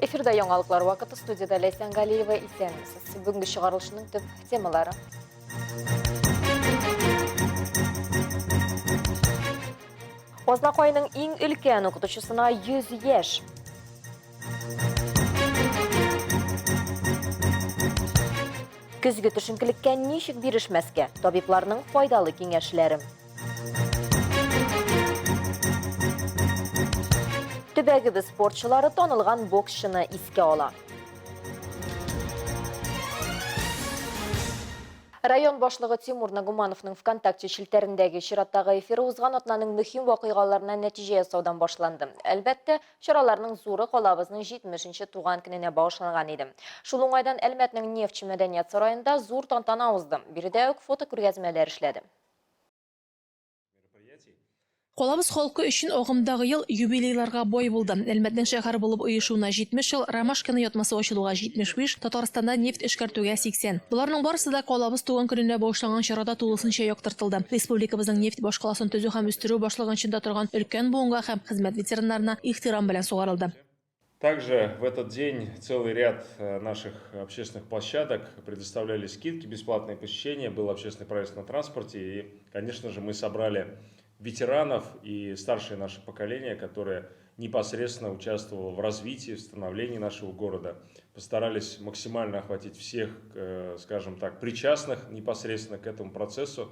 Эфирда яңалыклар вакыты, студияда Ләйсән Галиева исәнмесез. Бүгінгі шығарылышының төп темалары. Ознақойның ең үлкен оқытушысына 100 еш. Күзгі түшінкілікке нешік берішмәске, табипларының файдалы кеңешлері. Төбәгібіз спортшылары танылған боксшыны иске ала. Район башлығы Тимур Нагумановның ВКонтакте шилтеріндегі шираттағы эфирі узған атнаның мөһим вакыйгаларына нәтиже ясаудан башланды. Әлбәттә, чараларның зуры қалабызның 70-ші туған көненә багышланган иде. Шул уңайдан Әлмәтнең Нефтче мәдәният сарайында зур тантана узды. Биредә үк фотокүргәзмәләр эшләде. Қолабыз холқы үшін оғымдағы ел юбилейларға бой болды. Әлмәтнең шәһәр болып ұйышуына 70 жыл, Ромашканы ятмасы ашылуға 75, Татарстанда нефть эшкәртүгә 80. Бұларның барысы да қолабыз туган көненә багышланган чарада тулысынча яктыртылды. Республикабызның нефть башкаласын төзү һәм үстерү башлыгынчында торган өлкән буынга һәм хезмәт ветераннарына ихтирам белән сугарылды. Также в этот день целый ряд наших общественных площадок предоставляли скидки, бесплатные посещения, был общественный проезд на транспорте. И, конечно же, мы собрали ветеранов и старшее наше поколение, которое непосредственно участвовало в развитии, в становлении нашего города. Постарались максимально охватить всех, скажем так, причастных непосредственно к этому процессу.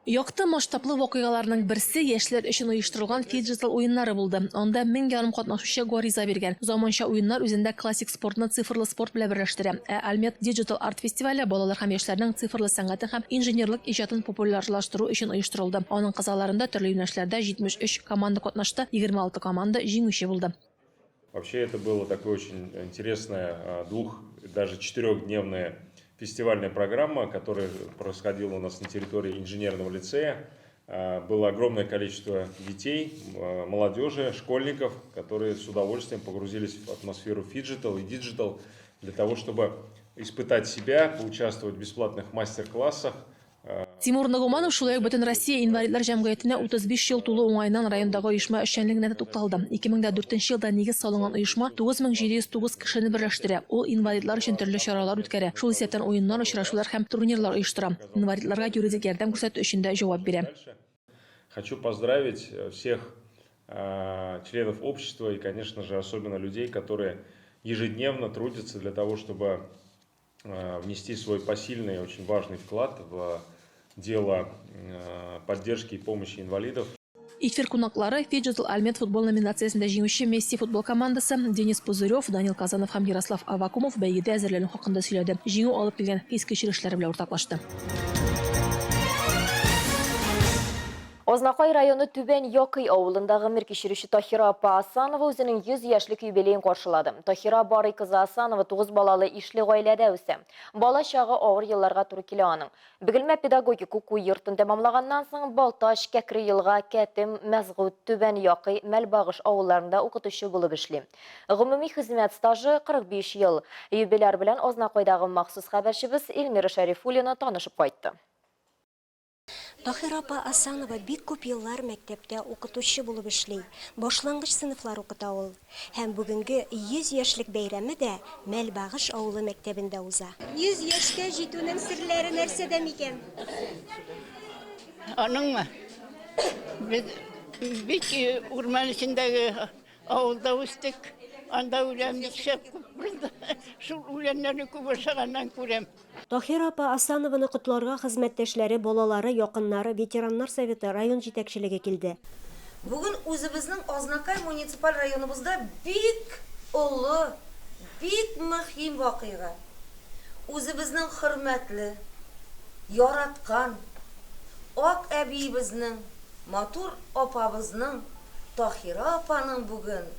Якты масштаблы вакыйгаларның берсе яшьләр өчен оештырылган фиджитал уеннары булды. Анда 1000 ярым катнашучы гариза биргән. Заманча уеннар үзендә классик спортны цифрлы спорт белән берләштерә. Әлмәт Digital Art фестивале балалар һәм яшьләрнең цифрлы сәнгатен һәм инженерлык иҗатын популярлаштыру өчен оештырылды. Аның кызаларында төрле юнәлешләрдә 73 команда катнашты, 26 команда җиңүче булды. Вообще это было такое очень интересное даже 4-дневное фестивальная программа, которая происходила у нас на территории инженерного лицея. Было огромное количество детей, молодежи, школьников, которые с удовольствием погрузились в атмосферу фиджитал и диджитал для того, чтобы испытать себя, поучаствовать в бесплатных мастер-классах. Тимур Нагуманов шулай бөтен Россия инвалидлар җәмгыятенә 35 ел тулы уңайнан райондагы оешма эшчәнлегенә тукталды. 2004 елда нигез салынган оешма 9709 кешене берләштерә. Ул инвалидлар өчен төрле чаралар үткәрә. Шул исәптән уеннар, очрашулар һәм турнирлар оештыра. Инвалидларга юридик ярдәм күрсәтү өчен дә җавап бирә. Хочу поздравить всех членов общества и, конечно же, особенно людей, которые ежедневно трудятся для того, чтобы внести свой посильный и очень важный вклад в дело поддержки и помощи инвалидов. Эфир кунаклары Фиджитал Әлмәт футбол номинациясендә җиңүче Месси футбол командасы Денис Пузырев, Данил Казанов һәм Ярослав Авакумов бәйгедә әзерләнү хакында сөйләде. Җиңү алып килгән хис кичерешләре белән уртаклашты. Ознақой районы Түбән Якый авылындағы мир кичерүче Тахира апа Асанова үзенең 100 яшьлек юбилейын каршылады. Тахира барый кызы Асанова 9 балалы ишле гаиләдә үсә. Бала чагы авыр елларга туры килә аның. Бөгелмә педагогик уку йортын тәмамлаганнан соң Балташ, Кәкре елга, Кәтем, Мәзгут, Түбән Якый, Мәлбагыш авылларында укытучы булып эшли. Гомуми хезмәт стажы 45 ел. Юбилар белән Ознакойдагы махсус хәбәрчебез Эльмира Шәрифуллина танышып кайтты. Тахира апа Асанова бик күп еллар мәктәптә укытучы булып эшли. Башлангыч сыйныфлар укыта ул. Һәм бүгенге 100 яшьлек бәйрәме дә Мәлбагыш авылы мәктәбендә уза. 100 яшькә җитүнең серләре нәрсәдә микән? Аныңмы? Без бик урман эчендәге авылда үстек. Анда үләнлек шәп күп. Шул үләннәрне күп ашаганнан күрәм. Тахира апа Асанованы котларга хезмәттәшләре, балалары, якыннары, ветераннар советы район җитәкчелеге килде. Бүген үзебезнең Азнакай муниципаль районыбызда бик олы, бик мөһим вакыйга. Үзебезнең хөрмәтле, яраткан ак әбиебезнең, матур апабызның, Тахира апаның бүген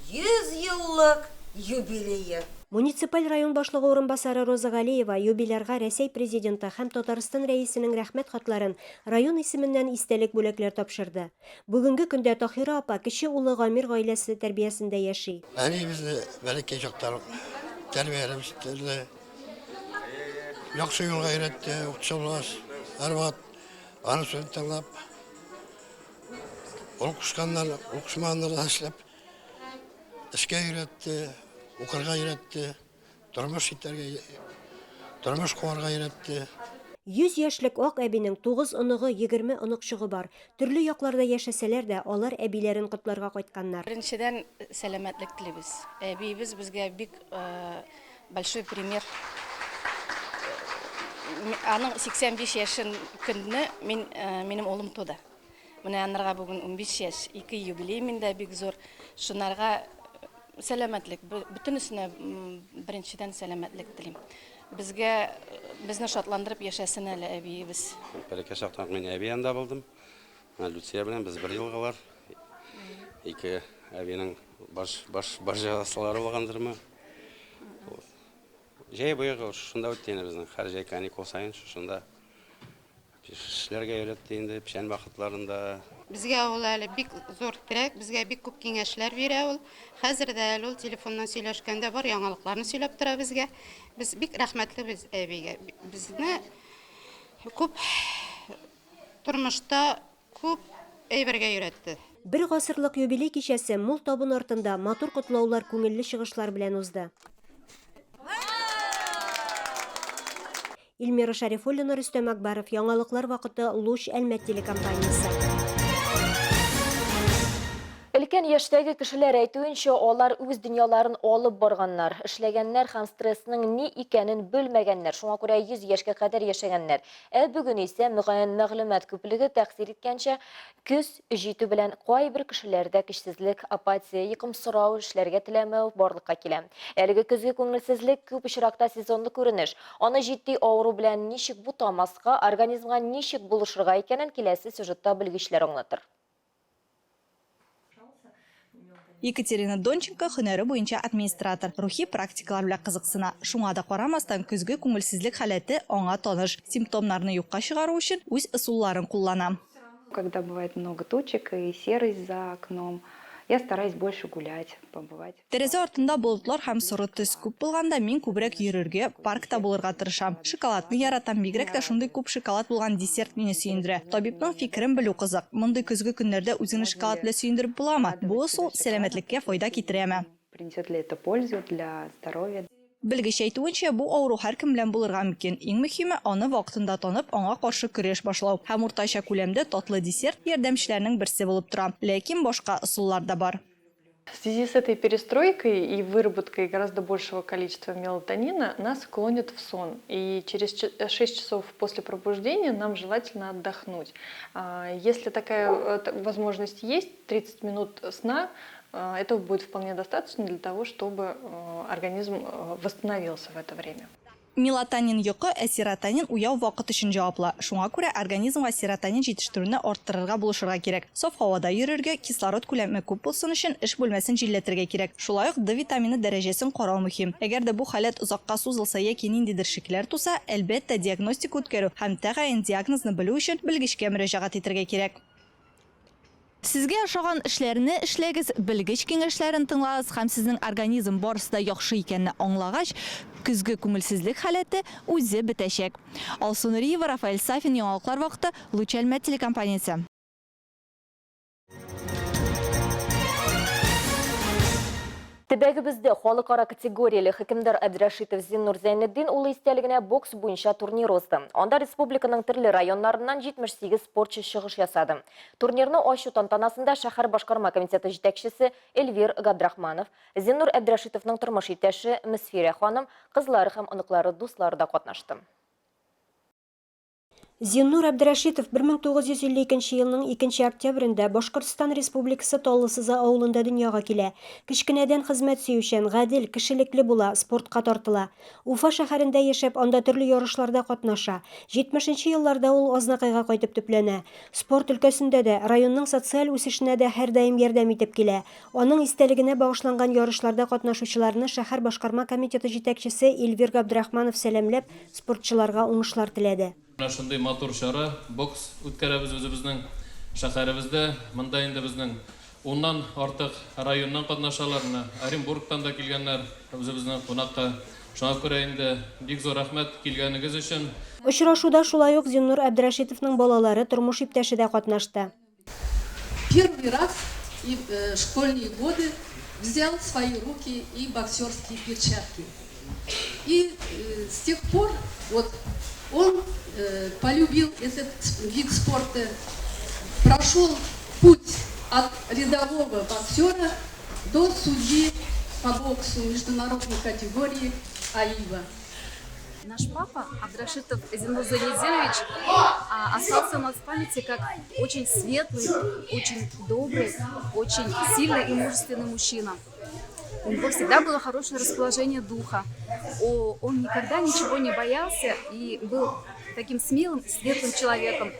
100 еллык юбилее. Муниципаль район башлыгы урынбасары Роза Галиева юбилярга Рәсәй президенты һәм Татарстан рәисенең рәхмәт хатларын район исеменнән истәлек бүләкләр тапшырды. Бүгенге көндә Тахира апа кече улы Гамир гаиләсе тәрбиясендә яши. Әнибезне бәләкәй чактан тәрбияләп, яхшы юлга өйрәтте, укытучылар, һәрвакыт аны сүз тыңлап, укышканнар, укышманнар эшләп, эшкә өйрәтте. укырга өйрәтте, тормыш куарга өйрәтте. 100 яшьлек ак әбинең 9 оныгы, 20 оныкчыгы бар. Төрле якларда яшәсәләр дә, алар әбиләрен котларга кайтканнар. Беренчедән сәламәтлек телибез. Әбиебез безгә бик большой пример. Аның 85 яшен көнне минем улым туды. Менә аннарга бүген 15 яшь, 2 юбилей миндә бик зур. Шунарга сәламәтлек, бөтенесенә беренчедән сәламәтлек телим. Безне шатландырып яшәсен әле әбиебез. Бәләкәй чактан мин әби янда булдым. Люция белән без 1 елгылар. 2 әбинең баш җаваслары булгандырмы? Җәй буе шунда үтте безнең һәр җәй каникул сайын шунда эшләргә өйрәтте инде печән вакытларында. Безгә ул әле бик зур терәк, безгә бик күп киңәшләр бирә ул. Хәзер дә ул телефоннан сөйләшкәндә бар яңалыкларны сөйләп тора безгә. Без бик рәхмәтлебез әбигә. Безне күп тормышта күп әйбергә өйрәтте. Бер гасырлык юбилей кичәсе мул табын артында матур котлаулар, күңелле чыгышлар белән узды. Илмира Шарифуллина, Рөстәм Акбаров, яңалыклар вакыты, Луч, Әлмәт телекомпаниясе. Өлкән яшьтәге кешеләр әйтүенчә, алар үз дөньяларын алып барганнар, эшләгәннәр һәм стрессның ни икәнен белмәгәннәр. Шуңа күрә 100 яшькә кадәр яшәгәннәр. Бүген исә мөгаен мәгълүмат күплеге тәэсир иткәнчә, көз җитү белән кайбер кешеләрдә көчсезлек, апатия, йокымсырау, эшләргә теләмәү барлыкка килә. Әлеге көзге күңелсезлек күп очракта сезонлы күренеш. Аны җитди авыру белән ничек бутамаска, организмга ничек булышырга икәнен киләсе сюжетта белгечләр аңлатыр. Екатерина Донченко һөнәре буенча администратор, рухи практикалар белән кызыксына. Шуңа да карамастан көзге күңелсезлек халәте аңа таныш. Симптомнарны юкка чыгару өчен үз ысулларын куллана. Когда бывает много тучек и серость за окном, я стараюсь больше гулять, побывать. Тәрәзә артында болытлар һәм соры төс күп булганда мин күбрәк йөрергә, паркта булырга тырышам. Шоколадны яратам, бигрәк тә шундый күп шоколад булган десерт мине сөендерә. Табибның фикерен белү кызык. Мондый көзге көннәрдә үзеңне шоколад белән сөендереп буламы? Бу ысул сәламәтлеккә файда китерәме? Принесет ли это пользу для здоровья? Белгеч әйтүенчә, бу авыру һәркем белән булырга мөмкин. Иң мөһиме аны вакытында танып, аңа каршы көрәш башлау. Һәм уртача күләмдә татлы десерт ярдәмчеләрнең берсе булып тора. Ләкин башка ысуллар да бар. В связи с этой перестройкой и выработкой гораздо большего количества мелатонина нас клонит в сон. И через 6 часов после пробуждения нам желательно отдохнуть. Если такая возможность есть, 30 минут сна, этого будет вполне достаточно для того, чтобы организм восстановился в это время. Мелатонин йокы, серотонин уяу вакыт өчен җаваплы. Шуңа күрә организмга серотонин җитештерүне арттырырга булышырга кирәк. Саф һавада йөрергә, кислород күләме күп булсын өчен эш бүлмәсен җилләтергә кирәк. Шулай ук D витамины дәрәҗәсен карау мөһим. Әгәр дә бу халәт озакка сузылса яки ниндидер шикләр туса, әлбәттә диагностика үткәрү һәм тәгаен диагнозны белү өчен белгечкә мөрәҗәгать итәргә кирәк. Сезгә ошаган эшләрне эшләгез, белгеч киңәшләрен тыңлагыз һәм сезнең организм барысы да яхшы икәнне аңлагач, көзге күңелсезлек халәте үзе бетәчәк. Алсу Нуриева, Рафаэль Сафин, яңалыклар вакыты, Луч Әлмәт телекомпаниясе. Төбәгебездә халыкара категорияле Хәкимдар Әбдрәшитов Зиннур Зәйнетдин улы истәлегенә бокс буенча турнир узды. Анда республиканың төрле районнарыннан 78 спортчы чыгыш ясады. Турнирны ачу тантанасында шәһәр башкарма комитеты җитәкчесе Эльвир Габдрахманов, Зиннур Әбдрәшитовның тормыш иптәше Мисфирә ханым, кызлары һәм оныклары, дуслары да катнашты. Зиннур Әбдрәшитов 1952 елның 2 октябрендә Башкортстан Республикасы Таллысыза авылында дөньяга килә. Кечкенәдән хезмәт сөючән, гадел, кешелекле була, спортка тартыла. Уфа шәһәрендә яшәп, анда төрле ярышларда катнаша. 70нче елларда ул Азнакайга кайтып төпләнә. Спорт өлкәсендә дә, районның социаль үсешенә дә һәр даим ярдәм итеп килә. Аның истәлегенә багышланган ярышларда катнашучыларны шәһәр башкарма комитеты җитәкчесе Эльвир Габдрахманов сәламләп, спортчыларга уңышлар теләде. Шундай матур шара, бокс үткәрәбез үзебезнең шәһәребездә. Монда инде безнең 10ннан артык районнан катнашаларны, Оренбургтан да килгәннәр үзебезнең кунакка. Шуңа күрә инде бик зур рәхмәт килгәнегез өчен. Очрашуда шулай ук Зиннур Әбдрәшитовның балалары, тормыш иптәше дә катнашты. Первый раз в школьные годы взял в свои руки и боксерские перчатки. И с тех пор вот он полюбил этот вид спорта, прошел путь от рядового боксера до судьи по боксу международной категории АИВа. Наш папа, Абдрашитов Зинул Занидзинович, остался у нас в памяти как очень светлый, очень добрый, очень сильный и мужественный мужчина. У него всегда было хорошее расположение духа. Он никогда ничего не боялся и был таким смелым, светлым человеком.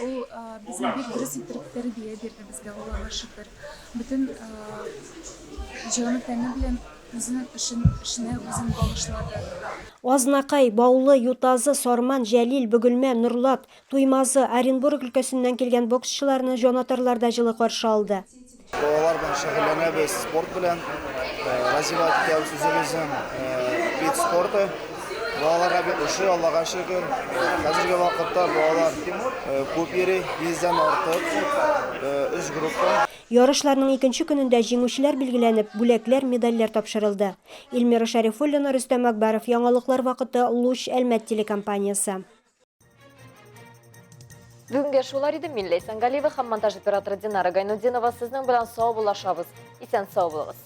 Ул безнең бик дөрес итеп тәрбия бирде безгә, Аллаһка шөкер. Бөтен җаны тәне белән үзенең эшенә үзен багышлады. Азнакай, Баулы, Ютазы, Сарман, Жәлил, Бөгелмә, Нурлат, Туймазы, Оренбург өлкәсеннән килгән боксчыларны җанатарларда җылы каршы алды. Балалар белән шөгыльләнәбез, спорт белән, развивать итәбез үзебезнең вид спорты. Балаларга бик ошый, Аллаһка шөкер. Хәзерге вакытта балалар күп йөри, 100дән артык 3 группа. Ярышларның икенче көнендә җиңүчеләр билгеләнеп, бүләкләр, медальләр тапшырылды. Илмира Шәрифуллина, Рөстәм Әкбәров, Яңалыклар вакыты, Луч, Әлмәт телекомпаниясе. Бүгінге шулар иде. Мин Ләйсән Галиева һәм монтаж операторы Динара Гайнуддинова сезнең белән сау булашабыз. Исән сау булыгыз.